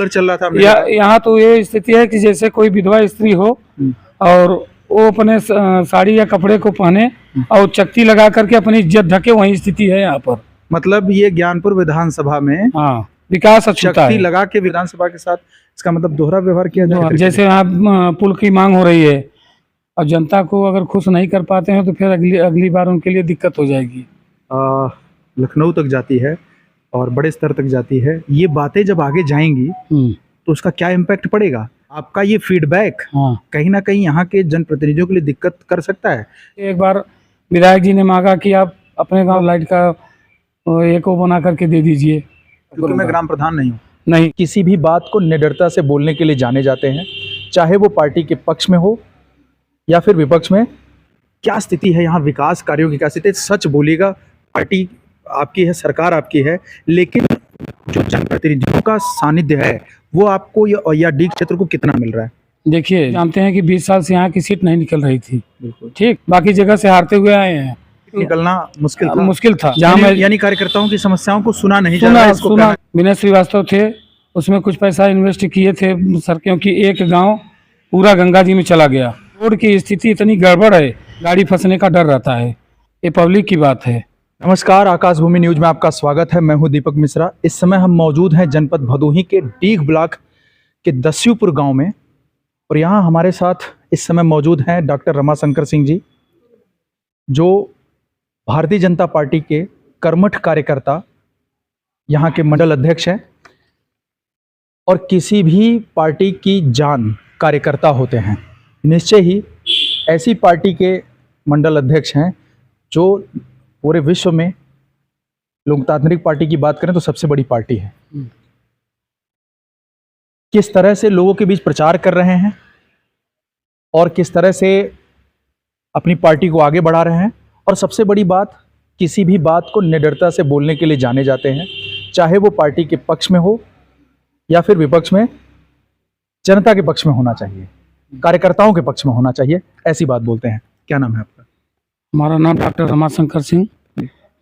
चल रहा था यहाँ तो ये स्थिति है कि जैसे कोई विधवा स्त्री हो और वो अपने साड़ी या कपड़े को पहने और चक्ति लगा करके अपनी इज्जत ढके, वही स्थिति है यहाँ पर। मतलब ये ज्ञानपुर विधानसभा में हाँ, विकास अछूता शक्ति है। लगा के विधानसभा के साथ इसका मतलब दोहरा व्यवहार किया जा रहा है। जैसे यहाँ पुल की मांग हो रही है और जनता को अगर खुश नहीं कर पाते हैं तो फिर अगली बार उनके लिए दिक्कत हो जाएगी। लखनऊ तक जाती है और बड़े स्तर तक जाती है। ये बातें जब आगे जाएंगी तो उसका क्या इम्पैक्ट पड़ेगा? आपका ये फीडबैक कहीं ना कहीं यहाँ के जनप्रतिनिधियों के लिए दिक्कत कर सकता है। एक बार विधायक जी ने मांगा कि आप अपने गांव लाइट का एक वो बना करके दे दीजिए, क्योंकि मैं ग्राम प्रधान नहीं हूँ। नहीं, किसी भी बात को निडरता से बोलने के लिए जाने जाते हैं, चाहे वो पार्टी के पक्ष में हो या फिर विपक्ष में। क्या स्थिति है यहाँ विकास कार्यों की? क्या स्थिति? सच बोलिएगा, पार्टी आपकी है, सरकार आपकी है, लेकिन जो जनप्रतिनिधियों का सानिध्य है वो आपको या डी क्षेत्र को कितना मिल रहा है? देखिए, जानते हैं कि 20 साल से यहाँ की सीट नहीं निकल रही थी, बिल्कुल ठीक, बाकी जगह से हारते हुए आए हैं। निकलना मुश्किल था। यानी कार्यकर्ताओं की समस्याओं को सुना नहीं जा रहा है। विनय श्रीवास्तव थे, उसमें कुछ पैसा इन्वेस्ट किए थे सर, क्योंकि एक गांव पूरा गंगा जी में चला गया। रोड की स्थिति इतनी गड़बड़ है, गाड़ी फंसने का डर रहता है। ये पब्लिक की बात है। नमस्कार, आकाशभूमि न्यूज में आपका स्वागत है। मैं हूं दीपक मिश्रा। इस समय हम मौजूद हैं जनपद भदोही के डीग ब्लॉक के दस्यूपुर गांव में, और यहां हमारे साथ इस समय मौजूद हैं डॉक्टर रमाशंकर सिंह जी, जो भारतीय जनता पार्टी के कर्मठ कार्यकर्ता, यहाँ के मंडल अध्यक्ष हैं और किसी भी पार्टी की जान कार्यकर्ता होते हैं। निश्चय ही ऐसी पार्टी के मंडल अध्यक्ष हैं जो पूरे विश्व में लोकतांत्रिक पार्टी की बात करें तो सबसे बड़ी पार्टी है। किस तरह से लोगों के बीच प्रचार कर रहे हैं और किस तरह से अपनी पार्टी को आगे बढ़ा रहे हैं, और सबसे बड़ी बात, किसी भी बात को निडरता से बोलने के लिए जाने जाते हैं, चाहे वो पार्टी के पक्ष में हो या फिर विपक्ष में। जनता के पक्ष में होना चाहिए, कार्यकर्ताओं के पक्ष में होना चाहिए, ऐसी बात बोलते हैं। क्या नाम है आपका? हमारा नाम डॉक्टर रमाशंकर सिंह,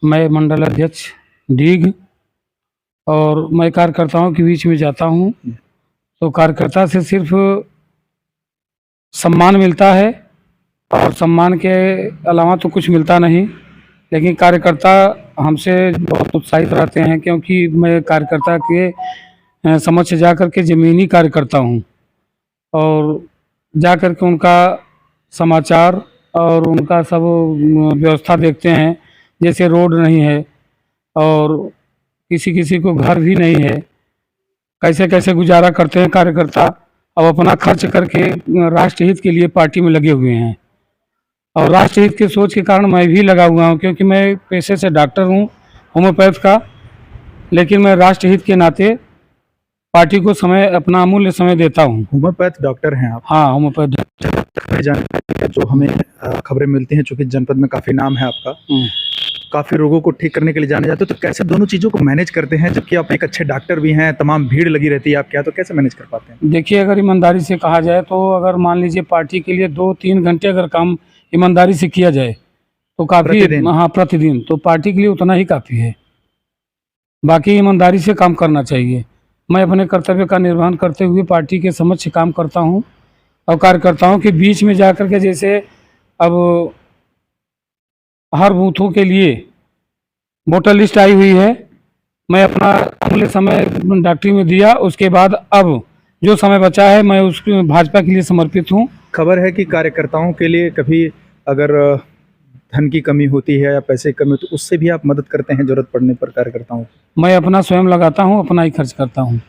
मैं मंडल अध्यक्ष डीग, और मैं कार्यकर्ताओं के बीच में जाता हूं तो कार्यकर्ता से सिर्फ सम्मान मिलता है, और सम्मान के अलावा तो कुछ मिलता नहीं। लेकिन कार्यकर्ता हमसे बहुत उत्साहित रहते हैं, क्योंकि मैं कार्यकर्ता के समक्ष जा कर के ज़मीनी कार्य करता हूँ और जा कर के उनका समाचार और उनका सब व्यवस्था देखते हैं। जैसे रोड नहीं है और किसी को घर भी नहीं है, कैसे कैसे गुजारा करते हैं कार्यकर्ता। अब अपना खर्च करके राष्ट्रहित के लिए पार्टी में लगे हुए हैं, और राष्ट्रहित के सोच के कारण मैं भी लगा हुआ हूं, क्योंकि मैं पेशे से डॉक्टर हूं, होम्योपैथ का, लेकिन मैं राष्ट्रहित के नाते पार्टी को अपना अमूल्य समय देता हूं। होम्योपैथ डॉक्टर हैं आप? हाँ, होम्योपैथ डॉक्टर। जो हमें खबरें मिलती हैं, चूंकि जनपद में काफ़ी नाम है आपका, काफ़ी रोगों को ठीक करने के लिए जाने जाते हो, तो कैसे दोनों चीज़ों को मैनेज करते हैं, जबकि आप एक अच्छे डॉक्टर भी हैं, तमाम भीड़ लगी रहती है आपके यहाँ, तो कैसे मैनेज कर पाते हैं? देखिए, अगर ईमानदारी से कहा जाए तो अगर मान लीजिए पार्टी के लिए 2-3 घंटे अगर काम ईमानदारी से किया जाए तो काफ़ी, हाँ प्रतिदिन, तो पार्टी के लिए उतना ही काफ़ी है। बाकी ईमानदारी से काम करना चाहिए। मैं अपने कर्तव्य का निर्वहन करते हुए पार्टी के समक्ष काम करता हूँ, और कार्यकर्ताओं के बीच में जा कर के, जैसे अब हर बूथों के लिए वोटर लिस्ट आई हुई है, मैं अपना अगले समय डॉक्टरी में दिया, उसके बाद अब जो समय बचा है मैं उसके भाजपा के लिए समर्पित हूँ। खबर है कि कार्यकर्ताओं के लिए कभी अगर धन की कमी होती है या पैसे की कमी होती है, उससे भी आप मदद करते हैं जरूरत पड़ने पर कार्यकर्ताओं को? मैं अपना स्वयं लगाता हूँ, अपना ही खर्च करता हूँ।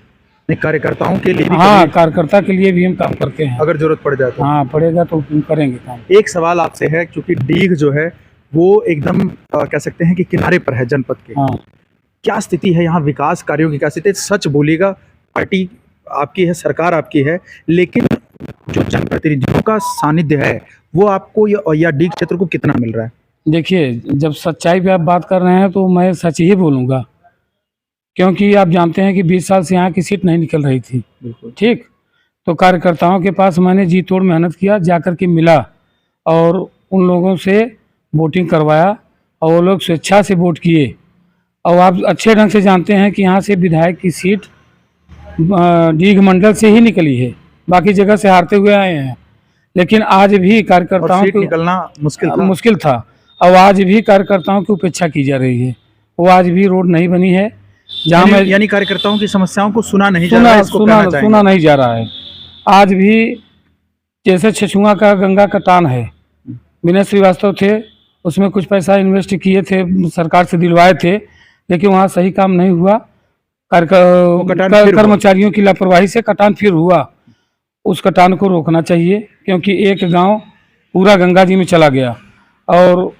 कार्यकर्ताओं के लिए? हाँ, कार्यकर्ता के लिए भी हम काम करते हैं, अगर जरूरत पड़ जाए तो। हाँ, पड़ेगा तो करेंगे काम। एक सवाल आपसे है, क्योंकि डीग जो है वो एकदम कह सकते हैं कि किनारे पर है जनपद के। हाँ। क्या स्थिति है यहाँ विकास कार्यों की? क्या स्थिति? सच बोलिएगा, पार्टी आपकी है, सरकार आपकी है, लेकिन जो जनप्रतिनिधियों का सानिध्य है वो आपको या डी क्षेत्र को कितना मिल रहा है? देखिए, जब सच्चाई पे आप बात कर रहे हैं तो मैं सच ही बोलूँगा, क्योंकि आप जानते हैं कि 20 साल से यहाँ की सीट नहीं निकल रही थी, बिल्कुल ठीक। तो कार्यकर्ताओं के पास मैंने जी तोड़ मेहनत किया, जाकर के मिला और उन लोगों से वोटिंग करवाया, और वो लोग स्वेच्छा से वोट किए। और आप अच्छे ढंग से जानते हैं कि यहाँ से विधायक की सीट डीग मंडल से ही निकली है, बाकी जगह से हारते हुए आए हैं। लेकिन आज भी और कार्यकर्ताओं सीट को निकलना मुश्किल था। मुश्किल था। अब आज भी कार्यकर्ताओं की उपेक्षा की जा रही है। वो आज भी रोड नहीं बनी है जहाँ मैं यानी कार्यकर्ताओं की समस्याओं को सुना नहीं जा रहा है, इसको कहना चाहेंगे। सुना नहीं जा रहा है। आज भी जैसे छछुआ का गंगा कटान है, विनय श्रीवास्तव थे, उसमें कुछ पैसा इन्वेस्ट किए थे, सरकार से दिलवाए थे, लेकिन वहाँ सही काम नहीं हुआ। कटान फिर हुआ। कर्मचारियों की लापरवाही से कटान फिर हुआ। उस कटान को रोकना चाहिए, क्योंकि एक गांव पूरा गंगा जी में चला गया और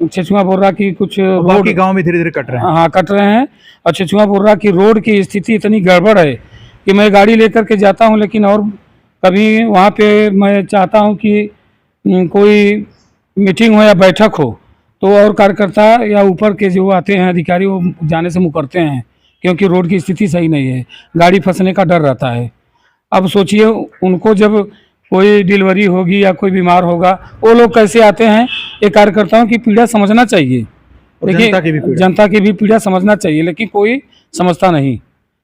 छछुआ बोर्रा की कुछ बाकी रोड, गांव में धीरे धीरे कट रहे हैं। हाँ कट रहे हैं। और छछुआ बोर्रा की रोड की स्थिति इतनी गड़बड़ है कि मैं गाड़ी लेकर के जाता हूँ, लेकिन और कभी वहाँ पे मैं चाहता हूँ कि कोई मीटिंग हो या बैठक हो तो और कार्यकर्ता या ऊपर के जो आते हैं अधिकारी वो जाने से मुकरते हैं, क्योंकि रोड की स्थिति सही नहीं है, गाड़ी फंसने का डर रहता है। अब सोचिए उनको जब कोई डिलीवरी होगी या कोई बीमार होगा, वो लोग कैसे आते हैं। ये कार्यकर्ताओं की पीड़ा समझना चाहिए, और जनता की भी पीड़ा समझना चाहिए, लेकिन कोई समझता नहीं।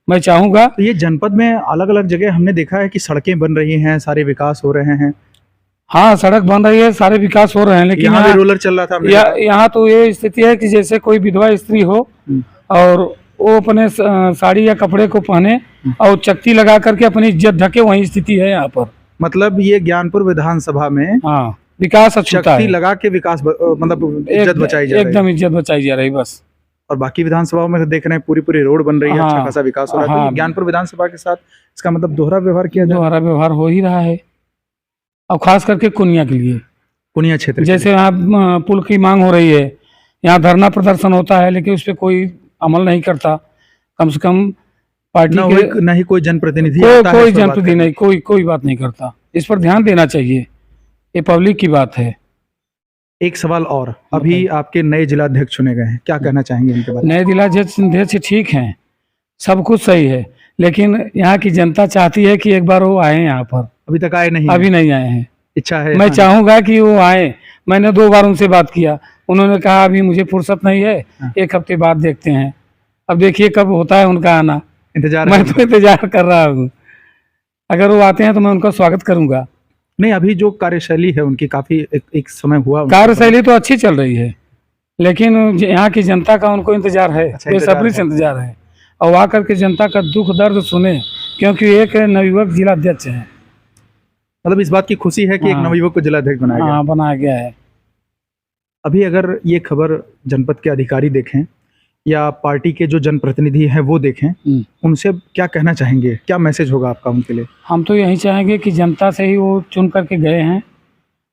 मैं चाहूँगा तो ये जनपद में अलग अलग जगह हमने देखा है कि सड़कें बन रही हैं, सारे विकास हो रहे हैं, हाँ सड़क बन रही है, सारे विकास हो रहे हैं, लेकिन यहाँ भी रोलर चल रहा था हमने देखा। यहाँ तो ये स्थिति है कि जैसे कोई विधवा स्त्री हो और वो अपने साड़ी या कपड़े को पहने और चक्ति लगा करके अपनी इज्जत ढके, वही स्थिति है यहाँ पर। मतलब ये ज्ञानपुर विधानसभा में हाँ विकास अछूता शक्ति है, लगा के विकास मतलब इज्जत बचाई जा रही है। एकदम इज्जत बचाई जा रही बस। और बाकी विधानसभाओं में देख रहे हैं पूरी रोड बन रही है, अच्छा खासा विकास हो रहा है। तो हाँ। ये ज्ञानपुर विधानसभा के साथ इसका मतलब दोहरा व्यवहार किया जा रहा है। दोहरा व्यवहार हो ही रहा है, और खास करके कुनिया के लिए। पुनिया क्षेत्र जैसे यहाँ पुल की मांग हो रही है, यहाँ धरना प्रदर्शन होता है, लेकिन उस पर कोई अमल नहीं करता। कम से कम पार्टी के न ही कोई जनप्रतिनिधि कोई आता है कोई इस पर बात जनप्रतिनिधि नहीं, कोई बात नहीं करता। इस पर ध्यान देना चाहिए, ये पब्लिक की बात है। करने। एक सवाल और, अभी आपके नए जिलाध्यक्ष चुने गए हैं, क्या कहना चाहेंगे इनके बारे में? नए जिलाध्यक्ष ठीक हैं, सब कुछ सही है, लेकिन यहाँ की जनता चाहती है कि एक बार वो आए यहाँ पर। अभी तक आए नहीं? अभी नहीं आए हैं। इच्छा है? मैं चाहूँगा कि वो आए। मैंने 2 बार उनसे बात किया, उन्होंने कहा अभी मुझे फुर्सत नहीं है, 1 हफ्ते बाद देखते हैं। अब देखिए कब होता है उनका आना, इंतजार मैं तो इंतजार कर रहा हूँ। अगर वो आते हैं तो मैं उनका स्वागत करूंगा। नहीं, अभी जो कार्यशैली है उनकी काफी एक समय हुआ उनका। कार्यशैली तो अच्छी चल रही है, लेकिन यहाँ की जनता का उनको इंतजार है, अच्छा, बेसब्री से इंतजार है, और वहाँ करके जनता का दुख दर्द सुने, क्योंकि एक नवयुवक जिलाध्यक्ष है। मतलब इस बात की खुशी है कि एक हाँ। नवयुवक को जिलाध्यक्ष बनाया गया। हाँ बनाया गया है। अभी अगर ये खबर जनपद के अधिकारी देखें या पार्टी के जो जनप्रतिनिधि हैं वो देखें, उनसे क्या कहना चाहेंगे, क्या मैसेज होगा आपका उनके लिए? हम तो यही चाहेंगे कि जनता से ही वो चुन करके गए हैं,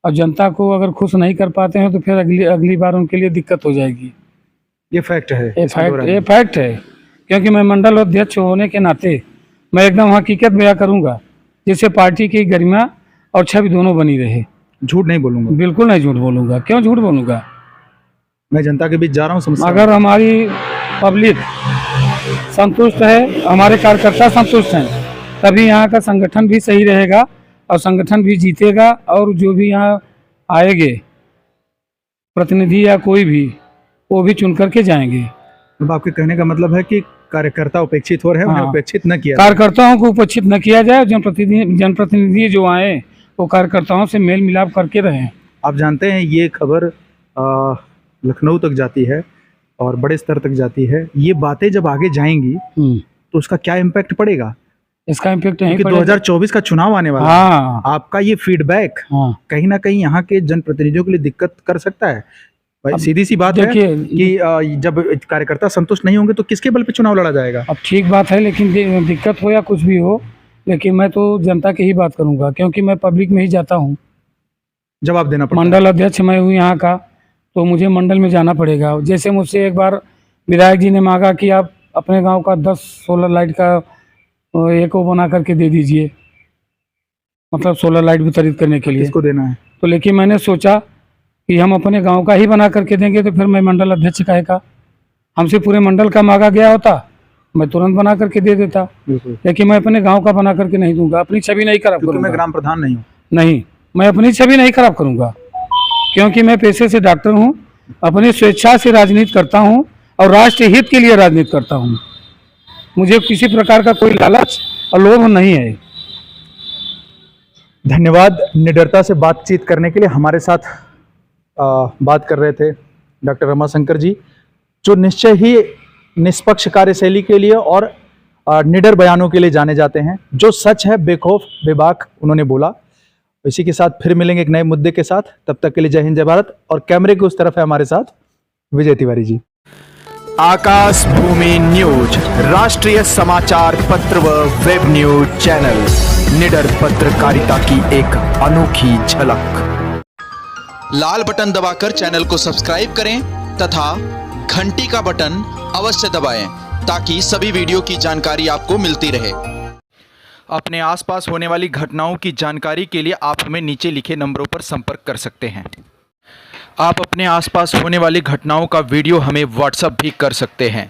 और जनता को अगर खुश नहीं कर पाते हैं तो फिर अगली बार उनके लिए दिक्कत हो जाएगी। ये फैक्ट है, ये फैक्ट है, क्योंकि मैं मंडल अध्यक्ष होने के नाते मैं एकदम हकीकत बयां करूंगा, जिससे पार्टी की गरिमा और छवि दोनों बनी रहे। झूठ नहीं बोलूंगा, बिल्कुल नहीं झूठ बोलूंगा। क्यों झूठ बोलूंगा? मैं जनता के बीच जा रहा हूँ। अगर हमारी पब्लिक संतुष्ट है, हमारे कार्यकर्ता संतुष्ट हैं, तभी यहाँ का संगठन भी सही रहेगा और संगठन भी जीतेगा, और जो भी यहाँ आएंगे प्रतिनिधि या कोई भी, वो भी चुन करके जाएंगे। अब आपके कहने का मतलब है कि कार्यकर्ता उपेक्षित हो रहे हैं, उन्हें हाँ। उपेक्षित न किया। कार्यकर्ताओं को उपेक्षित न किया जाए, जनप्रतिनिधि जो आए वो कार्यकर्ताओं से मेल मिलाप करके रहें। आप जानते हैं ये खबर लखनऊ तक जाती है और बड़े स्तर तक जाती है। ये बातें जब आगे जाएंगी तो उसका क्या इम्पैक्ट पड़ेगा? इसका इम्पैक्ट नहीं क्योंकि 2024 का चुनाव आने वाला है। हाँ आपका ये फीडबैक हाँ कहीं ना कहीं यहाँ के जनप्रतिनिधियों के लिए दिक्कत कर सकता है। भाई सीधी सी बात है देखिए कि जब कार्यकर्ता संतुष्ट नहीं होंगे तो किसके बल पे चुनाव लड़ा जाएगा? अब ठीक बात है, लेकिन दिक्कत हो या कुछ भी हो, लेकिन मैं तो जनता की ही बात करूंगा, क्योंकि मैं पब्लिक में ही जाता हूँ। जवाब देना पड़ता है। मंडल अध्यक्ष मैं हूँ यहाँ का, तो मुझे मंडल में जाना पड़ेगा। जैसे मुझसे एक बार विधायक जी ने मांगा कि आप अपने गांव का 10 सोलर लाइट का एक वो बना करके दे दीजिए, मतलब सोलर लाइट वितरित करने के लिए। किसको देना है? तो लेकिन मैंने सोचा कि हम अपने गांव का ही बना करके देंगे, तो फिर मैं मंडल अध्यक्ष कहेगा। हमसे पूरे मंडल का मांगा गया होता, मैं तुरंत बना करके दे देता, लेकिन मैं अपने गांव का बना करके नहीं दूंगा। अपनी छवि नहीं खराब करूंगा। मैं ग्राम प्रधान नहीं हूँ। नहीं, मैं अपनी छवि नहीं खराब करूंगा, क्योंकि मैं पेशे से डॉक्टर हूँ, अपनी स्वेच्छा से राजनीति करता हूँ और राष्ट्र हित के लिए राजनीति करता हूँ। मुझे किसी प्रकार का कोई लालच और लोभ नहीं है। धन्यवाद निडरता से बातचीत करने के लिए। हमारे साथ बात कर रहे थे डॉक्टर रमाशंकर जी, जो निश्चय ही निष्पक्ष कार्यशैली के लिए और निडर बयानों के लिए जाने जाते हैं। जो सच है बेखौफ बेबाक उन्होंने बोला। इसी के साथ फिर मिलेंगे एक नए मुद्दे के साथ। तब तक के लिए जय हिंद जय भारत। और कैमरे के उस तरफ है हमारे साथ विजय तिवारी जी। आकाश भूमि न्यूज, राष्ट्रीय समाचार पत्र व वेब न्यूज चैनल, निडर पत्रकारिता की एक अनोखी झलक। लाल बटन दबाकर चैनल को सब्सक्राइब करें तथा घंटी का बटन अवश्य दबाएं ताकि सभी वीडियो की जानकारी आपको मिलती रहे। अपने आसपास होने वाली घटनाओं की जानकारी के लिए आप हमें नीचे लिखे नंबरों पर संपर्क कर सकते हैं। आप अपने आसपास होने वाली घटनाओं का वीडियो हमें व्हाट्सएप भी कर सकते हैं।